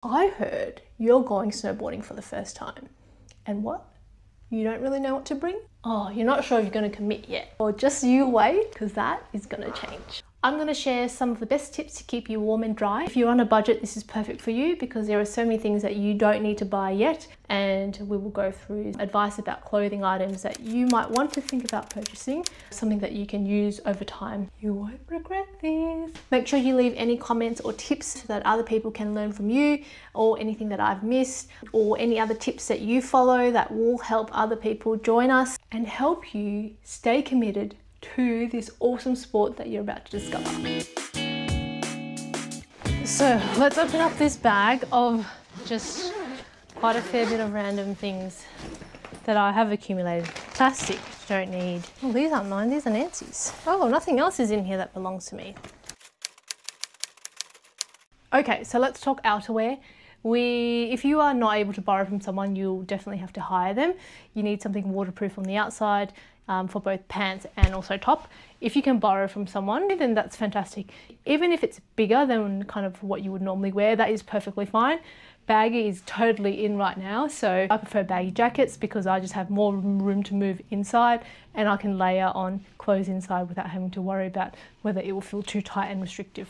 I heard you're going snowboarding for the first time. And what? You don't really know what to bring? Oh, you're not sure if you're going to commit yet. Well, just you wait, because that is going to change. I'm going to share some of the best tips to keep you warm and dry. If you're on a budget, this is perfect for you because there are so many things that you don't need to buy yet. And we will go through advice about clothing items that you might want to think about purchasing, something that you can use over time. You won't regret this. Make sure you leave any comments or tips so that other people can learn from you, or anything that I've missed, or any other tips that you follow that will help other people join us and help you stay committed to this awesome sport that you're about to discover. So let's open up this bag of just quite a fair bit of random things that I have accumulated. Plastic, don't need. Oh, these aren't mine, these are Nancy's. Oh, nothing else is in here that belongs to me. Okay, so let's talk outerwear. If you are not able to borrow from someone, you'll definitely have to hire them. You need something waterproof on the outside for both pants and also top. If you can borrow from someone, then that's fantastic. Even if it's bigger than kind of what you would normally wear, that is perfectly fine. Baggy is totally in right now, so I prefer baggy jackets because I just have more room to move inside and I can layer on clothes inside without having to worry about whether it will feel too tight and restrictive.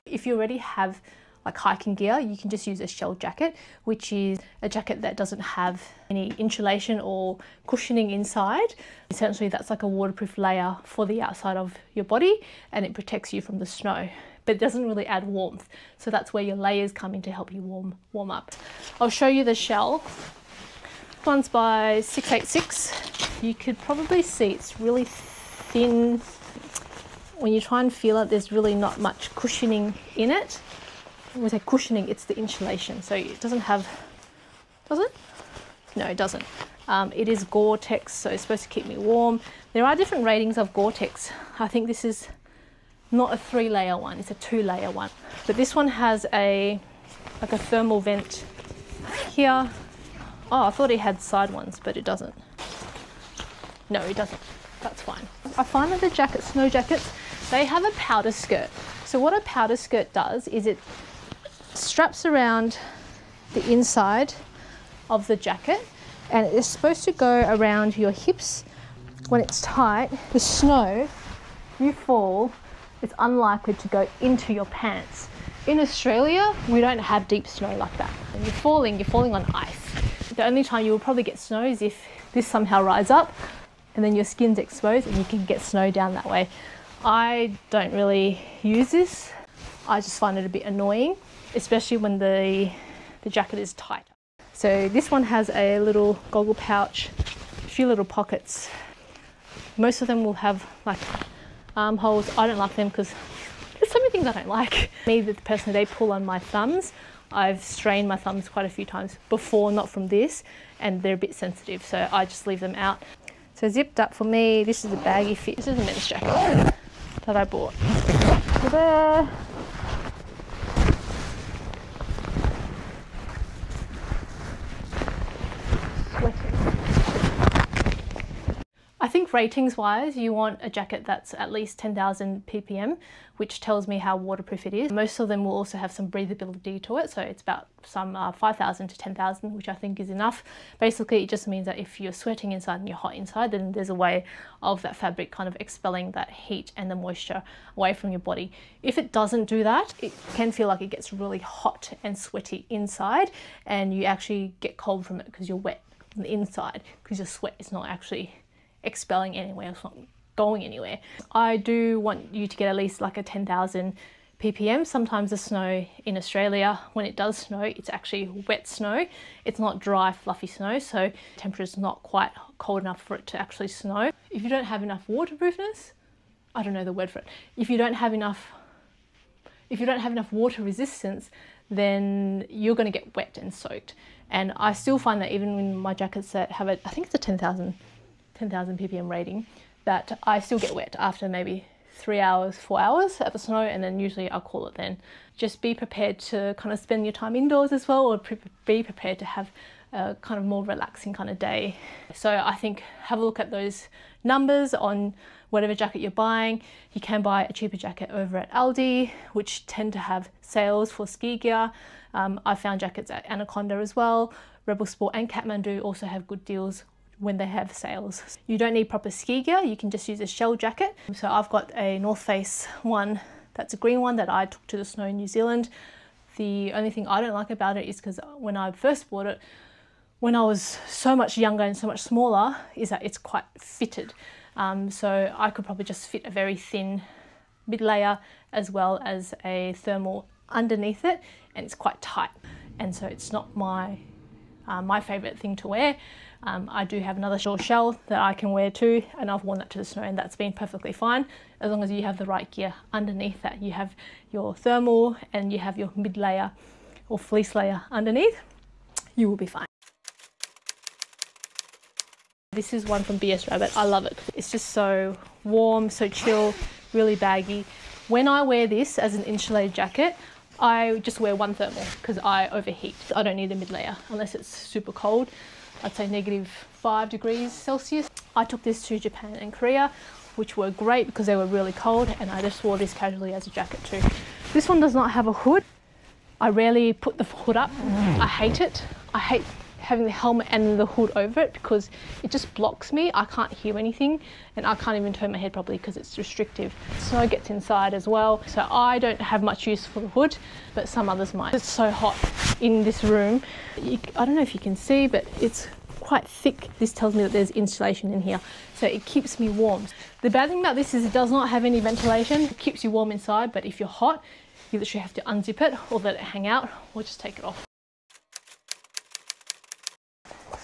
If you already have like hiking gear, you can just use a shell jacket, which is a jacket that doesn't have any insulation or cushioning inside. Essentially, that's like a waterproof layer for the outside of your body and it protects you from the snow, but it doesn't really add warmth. So that's where your layers come in to help you warm up. I'll show you the shell. This one's by 686. You could probably see it's really thin. When you try and feel it, there's really not much cushioning in it. When we say cushioning, it's the insulation. So it doesn't have, does it? No, it doesn't. It is Gore-Tex, so it's supposed to keep me warm. There are different ratings of Gore-Tex. I think this is not a 3-layer one, it's a 2-layer one. But this one has like a thermal vent here. Oh, I thought it had side ones, but it doesn't. No, it doesn't. That's fine. I find that the jackets, snow jackets, they have a powder skirt. So what a powder skirt does is it straps around the inside of the jacket and it's supposed to go around your hips. When it's tight, the snow, you fall, it's unlikely to go into your pants. In Australia, we don't have deep snow like that. And you're falling on ice. The only time you will probably get snow is if this somehow rises up and then your skin's exposed and you can get snow down that way. I don't really use this. I just find it a bit annoying, especially when the jacket is tight. So this one has a little goggle pouch, a few little pockets. Most of them will have like armholes. I don't like them because there's so many things I don't like. Me, the person, they pull on my thumbs. I've strained my thumbs quite a few times before, not from this, and they're a bit sensitive, so I just leave them out. So zipped up for me, this is a baggy fit. This is a men's jacket that I bought. Ta-da! I think ratings wise, you want a jacket that's at least 10,000 ppm, which tells me how waterproof it is. Most of them will also have some breathability to it, so it's about some 5,000 to 10,000, which I think is enough. Basically, it just means that if you're sweating inside and you're hot inside, then there's a way of that fabric kind of expelling that heat and the moisture away from your body. If it doesn't do that, it can feel like it gets really hot and sweaty inside, and you actually get cold from it because you're wet on the inside, because your sweat is not actually expelling anywhere, it's not going anywhere. I do want you to get at least like a 10,000 ppm. Sometimes the snow in Australia, when it does snow, it's actually wet snow. It's not dry, fluffy snow, so temperature is not quite cold enough for it to actually snow. If you don't have enough waterproofness, I don't know the word for it. If you don't have enough water resistance, then you're going to get wet and soaked. And I still find that even in my jackets that have I think it's a 10,000 ppm rating, that I still get wet after maybe 3 hours, 4 hours at the snow, and then usually I'll call it then. Just be prepared to kind of spend your time indoors as well, or be prepared to have a kind of more relaxing kind of day. So I think have a look at those numbers on whatever jacket you're buying. You can buy a cheaper jacket over at Aldi, which tend to have sales for ski gear. I found jackets at Anaconda as well. Rebel Sport and Kathmandu also have good deals when they have sales. You don't need proper ski gear, you can just use a shell jacket. So I've got a North Face one, that's a green one that I took to the snow in New Zealand. The only thing I don't like about it is because when I first bought it, when I was so much younger and so much smaller, is that it's quite fitted. So I could probably just fit a very thin mid-layer as well as a thermal underneath it, and it's quite tight. And so it's not my favourite thing to wear. I do have another shell that I can wear too, and I've worn that to the snow and that's been perfectly fine, as long as you have the right gear underneath that. You have your thermal and you have your mid layer or fleece layer underneath, you will be fine. This is one from BS Rabbit. I love it. It's just so warm, so chill, really baggy. When I wear this as an insulated jacket, I just wear one thermal because I overheat. I don't need a mid layer unless it's super cold. I'd say -5 degrees Celsius. I took this to Japan and Korea, which were great because they were really cold, and I just wore this casually as a jacket too. This one does not have a hood. I rarely put the hood up. I hate it. I hate having the helmet and the hood over it because it just blocks me. I can't hear anything, and I can't even turn my head properly because it's restrictive. Snow gets inside as well, so I don't have much use for the hood, but some others might. It's so hot in this room. I don't know if you can see, but it's quite thick. This tells me that there's insulation in here, so it keeps me warm. The bad thing about this is it does not have any ventilation. It keeps you warm inside, but if you're hot, you literally have to unzip it or let it hang out or just take it off.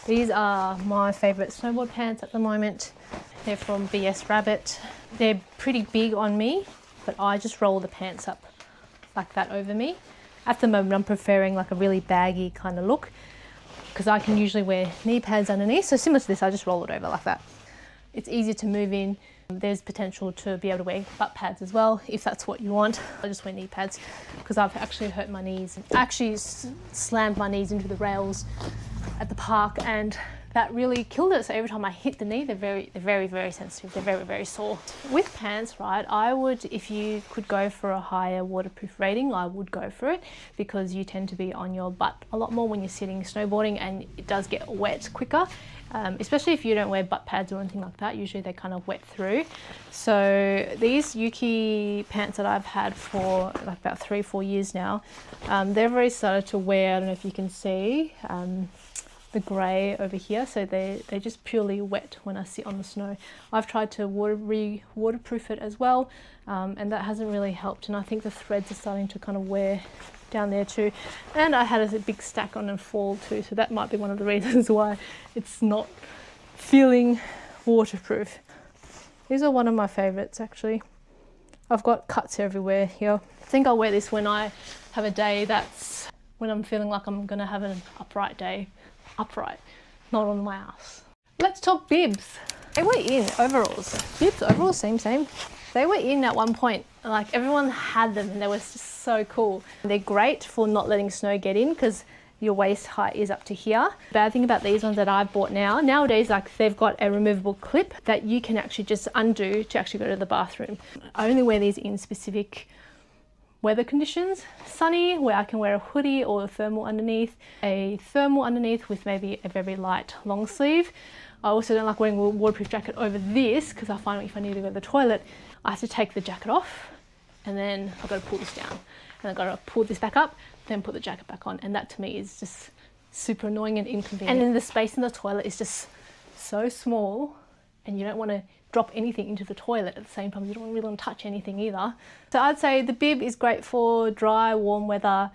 These are my favourite snowboard pants at the moment. They're from BS Rabbit. They're pretty big on me, but I just roll the pants up like that over me. At the moment I'm preferring like a really baggy kind of look because I can usually wear knee pads underneath. So similar to this, I just roll it over like that. It's easier to move in. There's potential to be able to wear butt pads as well if that's what you want. I just wear knee pads because I've actually hurt my knees. I actually slammed my knees into the rails at the park and that really killed it. So every time I hit the knee, they're very sensitive. They're very sore. With pants, right, I would, if you could go for a higher waterproof rating, I would go for it because you tend to be on your butt a lot more when you're sitting snowboarding, and it does get wet quicker. Especially if you don't wear butt pads or anything like that, usually they kind of wet through. So these Yuki pants that I've had for like about 3-4 years now, they're very started to wear. I don't know if you can see the grey over here, so they're just purely wet when I sit on the snow. I've tried to waterproof it as well, and that hasn't really helped, and I think the threads are starting to kind of wear down there too, and I had a big stack on and fall too, so that might be one of the reasons why it's not feeling waterproof. These are one of my favourites actually. I've got cuts everywhere here. I think I'll wear this when I have a day that's when I'm feeling like I'm gonna have an upright day. Upright, not on my ass. Let's talk bibs. They were in overalls. Bibs, overalls, same. They were in at one point. Like everyone had them and they were just so cool. They're great for not letting snow get in because your waist height is up to here. The bad thing about these ones that I've bought nowadays, like they've got a removable clip that you can actually just undo to actually go to the bathroom. I only wear these in specific weather conditions. Sunny, where I can wear a hoodie or a thermal underneath with maybe a very light long sleeve. I also don't like wearing a waterproof jacket over this because I find if I need to go to the toilet, I have to take the jacket off and then I've got to pull this down and I've got to pull this back up, then put the jacket back on, and that to me is just super annoying and inconvenient. And then the space in the toilet is just so small and you don't want to drop anything into the toilet at the same time. You don't really want to touch anything either. So I'd say the bib is great for dry, warm weather.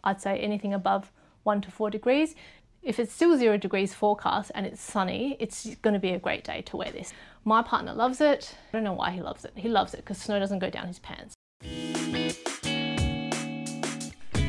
I'd say anything above 1 to 4 degrees. If it's still 0 degrees forecast and it's sunny, it's going to be a great day to wear this. My partner loves it. I don't know why he loves it. He loves it because snow doesn't go down his pants.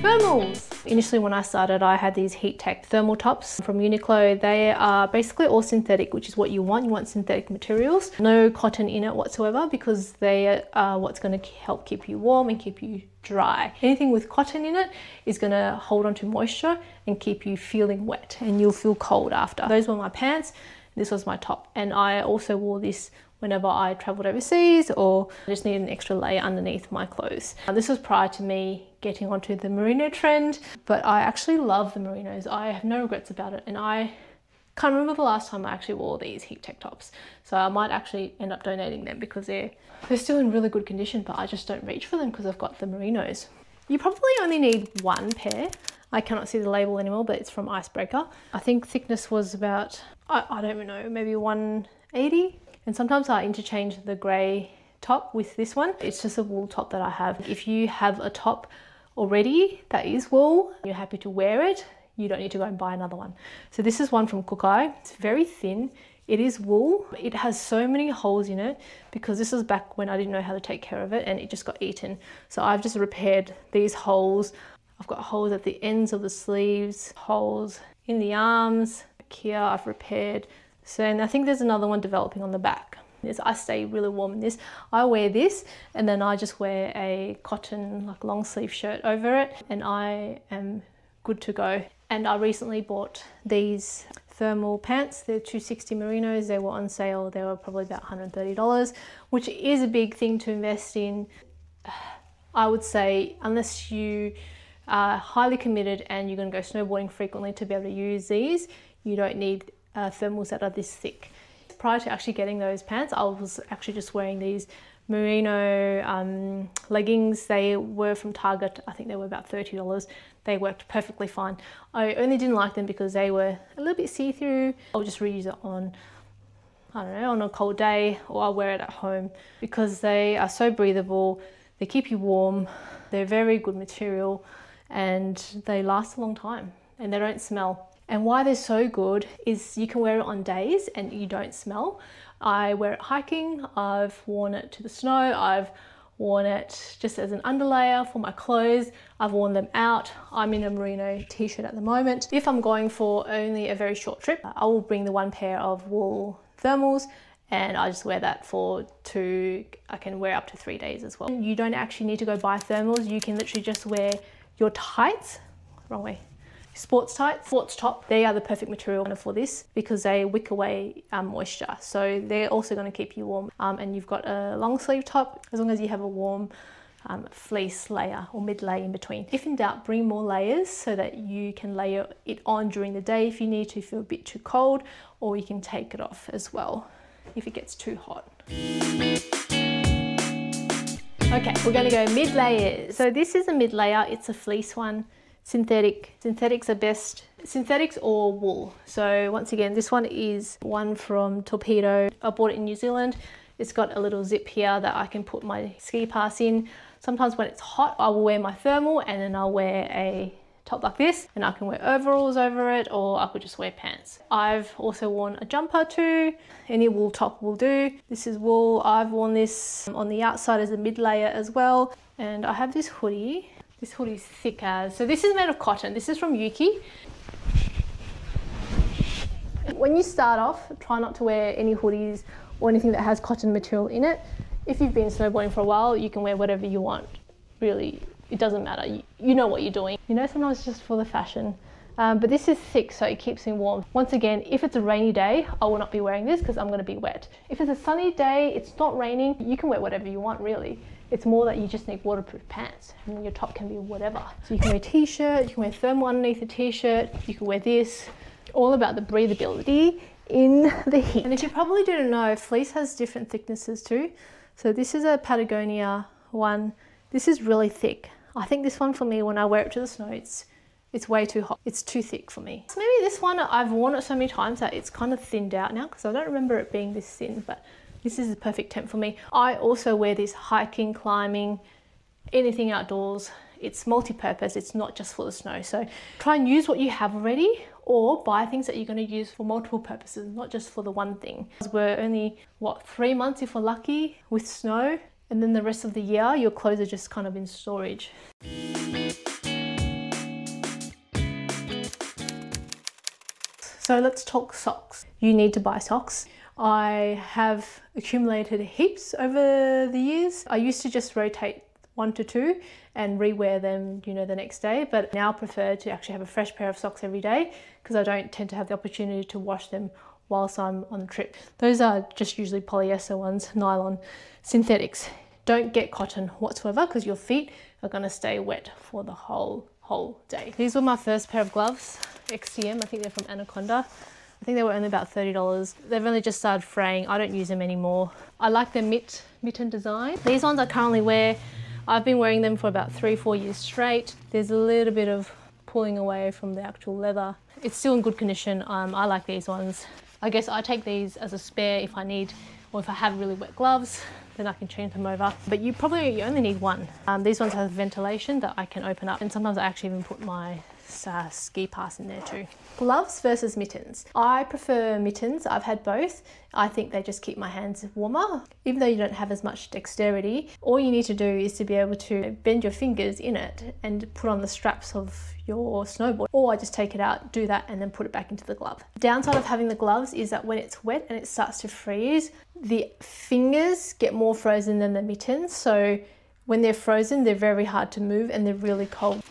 Thermals. Initially when I started, I had these heat tech thermal tops from Uniqlo. They are basically all synthetic, which is what you want. You want synthetic materials. No cotton in it whatsoever because they are what's going to help keep you warm and keep you dry. Anything with cotton in it is going to hold on to moisture and keep you feeling wet, and you'll feel cold after. Those were my pants. This was my top, and I also wore this whenever I traveled overseas, or I just needed an extra layer underneath my clothes. This was prior to me getting onto the merino trend, but I actually love the merinos. I have no regrets about it, and I can't remember the last time I actually wore these heat tech tops. So I might actually end up donating them because they're still in really good condition, but I just don't reach for them because I've got the merinos. You probably only need one pair. I cannot see the label anymore, but it's from Icebreaker. I think thickness was about, I don't even know, maybe 180. And sometimes I interchange the grey top with this one. It's just a wool top that I have. If you have a top already that is wool, you're happy to wear it, you don't need to go and buy another one. So this is one from Kookeye. It's very thin. It is wool. It has so many holes in it because this was back when I didn't know how to take care of it and it just got eaten. So I've just repaired these holes. I've got holes at the ends of the sleeves, holes in the arms. Here I've repaired. So, and I think there's another one developing on the back. I stay really warm in this. I wear this and then I just wear a cotton like long sleeve shirt over it and I am good to go. And I recently bought these thermal pants. They're 260 merinos. They were on sale. They were probably about $130, which is a big thing to invest in. I would say unless you are highly committed and you're going to go snowboarding frequently to be able to use these, you don't need thermals that are this thick. Prior to actually getting those pants, I was actually just wearing these merino leggings. They were from Target. I think they were about $30. They worked perfectly fine. I only didn't like them because they were a little bit see-through. I'll just reuse it on, I don't know, on a cold day, or I'll wear it at home because they are so breathable. They keep you warm. They're very good material and they last a long time and they don't smell. And why they're so good is you can wear it on days and you don't smell. I wear it hiking, I've worn it to the snow, I've worn it just as an underlayer for my clothes, I've worn them out. I'm in a merino t-shirt at the moment. If I'm going for only a very short trip, I will bring the one pair of wool thermals and I just wear that I can wear up to 3 days as well. You don't actually need to go buy thermals, you can literally just wear your tights, wrong way, sports tights, sports top. They are the perfect material for this because they wick away moisture. So they're also going to keep you warm. And you've got a long sleeve top as long as you have a warm fleece layer or mid layer in between. If in doubt, bring more layers so that you can layer it on during the day if you need to feel a bit too cold, or you can take it off as well if it gets too hot. Okay, we're going to go mid layers. So this is a mid layer. It's a fleece one. Synthetics are best, synthetics or wool. So once again, this one is one from Torpedo. I bought it in New Zealand. It's got a little zip here that I can put my ski pass in. Sometimes when it's hot, I will wear my thermal and then I'll wear a top like this and I can wear overalls over it, or I could just wear pants. I've also worn a jumper too. Any wool top will do. This is wool. I've worn this on the outside as a mid layer as well. And I have this hoodie. This hoodie is thick as, so this is made of cotton. This is from Yuki. When you start off, try not to wear any hoodies or anything that has cotton material in it. If you've been snowboarding for a while, you can wear whatever you want. Really, it doesn't matter. You know what you're doing. You know, sometimes it's just for the fashion. But this is thick, so it keeps me warm. Once again, if it's a rainy day, I will not be wearing this because I'm going to be wet. If it's a sunny day, it's not raining, you can wear whatever you want, really. It's more that you just need waterproof pants and your top can be whatever. So you can wear a t-shirt, you can wear thermal underneath a t-shirt, you can wear this. All about the breathability in the heat. And if you probably didn't know, fleece has different thicknesses too. So this is a Patagonia one. This is really thick. I think this one for me, when I wear it to the snow, it's way too hot. It's too thick for me. So maybe this one, I've worn it so many times that it's kind of thinned out now because I don't remember it being this thin, but this is the perfect temp for me. I also wear this hiking, climbing, anything outdoors. It's multi-purpose, it's not just for the snow. So try and use what you have already or buy things that you're going to use for multiple purposes, not just for the one thing. We're only, 3 months if we're lucky with snow, and then the rest of the year, your clothes are just kind of in storage. So let's talk socks. You need to buy socks. I have accumulated heaps over the years. I used to just rotate 1 to 2 and rewear them, you know, the next day, but now I prefer to actually have a fresh pair of socks every day because I don't tend to have the opportunity to wash them whilst I'm on the trip. Those are just usually polyester ones, nylon, synthetics. Don't get cotton whatsoever because your feet are going to stay wet for the whole day. These were my first pair of gloves, XCM. I think they're from Anaconda. I think they were only about $30. They've only just started fraying. I don't use them anymore. I like their mitten design. These ones I currently wear. I've been wearing them for about 3-4 years straight. There's a little bit of pulling away from the actual leather. It's still in good condition. I like these ones. I guess I take these as a spare if I need, or if I have really wet gloves, then I can change them over. But you only need one. These ones have ventilation that I can open up, and sometimes I actually even put my ski pass in there too. Gloves versus mittens. I prefer mittens. I've had both. I think they just keep my hands warmer. Even though you don't have as much dexterity, all you need to do is to be able to bend your fingers in it and put on the straps of your snowboard. Or I just take it out, do that, and then put it back into the glove. The downside of having the gloves is that when it's wet and it starts to freeze, the fingers get more frozen than the mittens. So when they're frozen, they're very hard to move and they're really cold.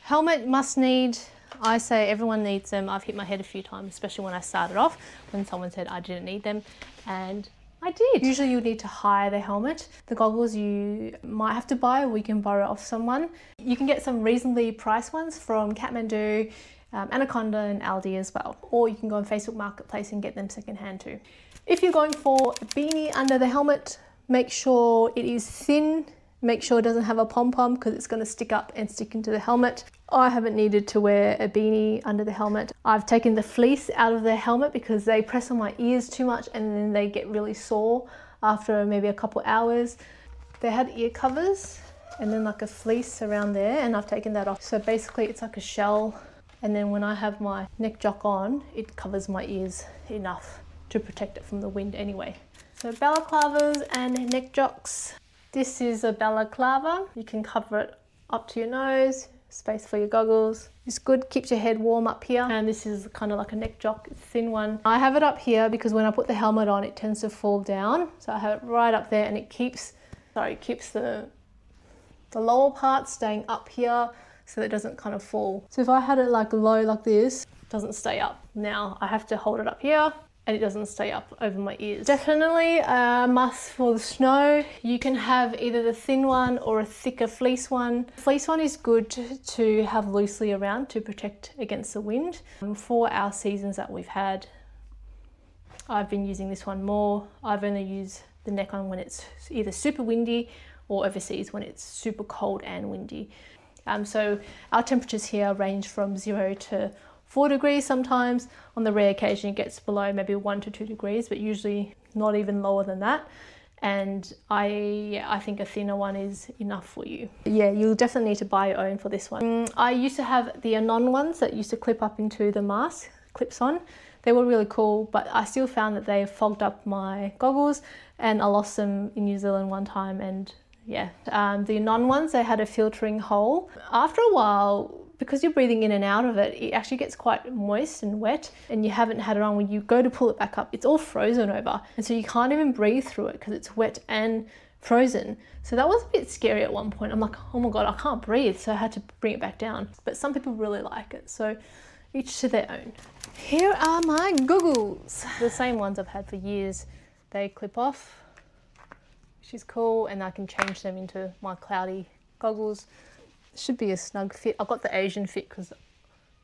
Helmet must need. I say everyone needs them. I've hit my head a few times, especially when I started off, when someone said I didn't need them, and I did. Usually you need to hire the helmet. The goggles you might have to buy, or you can borrow off someone. You can get some reasonably priced ones from Kathmandu, Anaconda and Aldi as well. Or you can go on Facebook Marketplace and get them secondhand too. If you're going for a beanie under the helmet, make sure it is thin. Make sure it doesn't have a pom-pom because it's going to stick up and stick into the helmet. I haven't needed to wear a beanie under the helmet. I've taken the fleece out of the helmet because they press on my ears too much and then they get really sore after maybe a couple hours. They had ear covers and then like a fleece around there, and I've taken that off. So basically it's like a shell, and then when I have my neck jock on, it covers my ears enough to protect it from the wind anyway. So balaclavas and neck jocks. This is a balaclava. You can cover it up to your nose, space for your goggles. It's good, keeps your head warm up here. And this is kind of like a neck jock, thin one. I have it up here because when I put the helmet on, it tends to fall down. So I have it right up there, and it keeps the lower part staying up here so that it doesn't kind of fall. So if I had it like low like this, it doesn't stay up. Now I have to hold it up here, and it doesn't stay up over my ears. Definitely a must for the snow. You can have either the thin one or a thicker fleece one. The fleece one is good to have loosely around to protect against the wind. For our seasons that we've had, I've been using this one more. I've only used the neck on when it's either super windy or overseas when it's super cold and windy. So our temperatures here range from 0 to 4 degrees sometimes. On the rare occasion it gets below maybe 1 to 2 degrees, but usually not even lower than that. And I think a thinner one is enough for you. Yeah, you'll definitely need to buy your own for this one. I used to have the Anon ones that used to clip up into the mask, clips on. They were really cool, but I still found that they fogged up my goggles, and I lost them in New Zealand one time. And yeah, the Anon ones, they had a filtering hole. After a while, because you're breathing in and out of it, it actually gets quite moist and wet, and you haven't had it on. When you go to pull it back up, it's all frozen over, and so you can't even breathe through it because it's wet and frozen. So that was a bit scary at one point. I'm like, oh my God, I can't breathe. So I had to bring it back down. But some people really like it, so each to their own. Here are my goggles. The same ones I've had for years. They clip off, which is cool, and I can change them into my cloudy goggles. Should be a snug fit. I've got the Asian fit because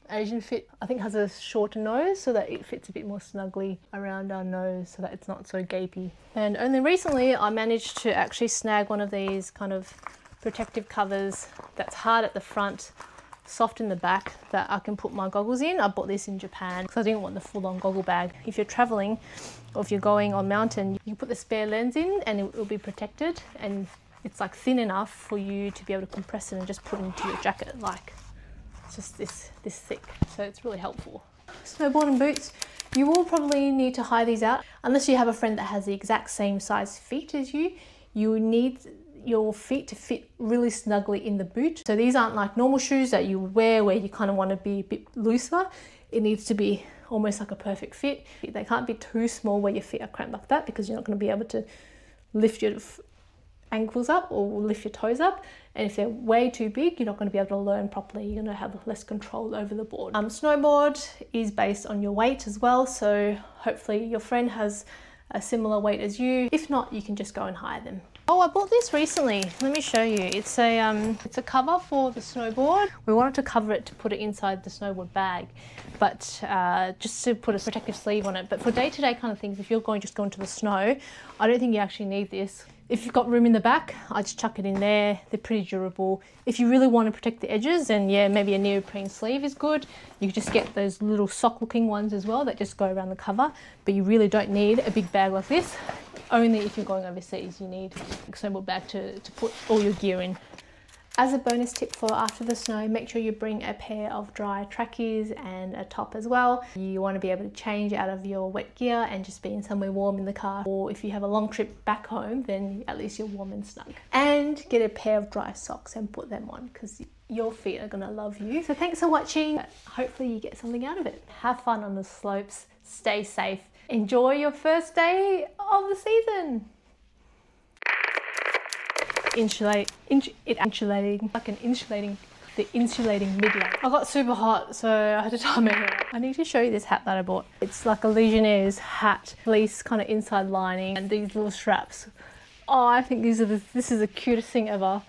Asian fit I think has a shorter nose, so that it fits a bit more snugly around our nose so that it's not so gapey. And only recently I managed to actually snag one of these kind of protective covers that's hard at the front, soft in the back, that I can put my goggles in. I bought this in Japan because I didn't want the full-on goggle bag. If you're traveling or if you're going on mountain, you put the spare lens in and it will be protected, and it's like thin enough for you to be able to compress it and just put it into your jacket. Like, it's just this thick, so it's really helpful. Snowboarding boots, you will probably need to hire these out. Unless you have a friend that has the exact same size feet as you, you need your feet to fit really snugly in the boot. So these aren't like normal shoes that you wear where you kind of want to be a bit looser. It needs to be almost like a perfect fit. They can't be too small where your feet are cramped like that, because you're not going to be able to lift your ankles up or lift your toes up, And if they're way too big, you're not going to be able to learn properly. You're going to have less control over the board. Snowboard is based on your weight as well, so hopefully your friend has a similar weight as you. If not, you can just go and hire them. Oh, I bought this recently. Let me show you. It's a cover for the snowboard. We wanted to cover it to put it inside the snowboard bag, but just to put a protective sleeve on it. But for day-to-day kind of things, if you're just going to the snow, I don't think you actually need this. If you've got room in the back, I just chuck it in there. They're pretty durable. If you really want to protect the edges, then yeah, maybe a neoprene sleeve is good. You can just get those little sock-looking ones as well that just go around the cover, but you really don't need a big bag like this. Only if you're going overseas, you need a snowboard bag to put all your gear in. As a bonus tip for after the snow, make sure you bring a pair of dry trackies and a top as well. You want to be able to change out of your wet gear and just be in somewhere warm in the car. Or if you have a long trip back home, then at least you're warm and snug. And get a pair of dry socks and put them on, because your feet are going to love you. So thanks for watching. Hopefully you get something out of it. Have fun on the slopes. Stay safe. Enjoy your first day of the season. The insulating mid-layer. I got super hot, so I had to tie my hair. I need to show you this hat that I bought. It's like a Legionnaire's hat, fleece kind of inside lining, and these little straps. Oh, I think this is the cutest thing ever.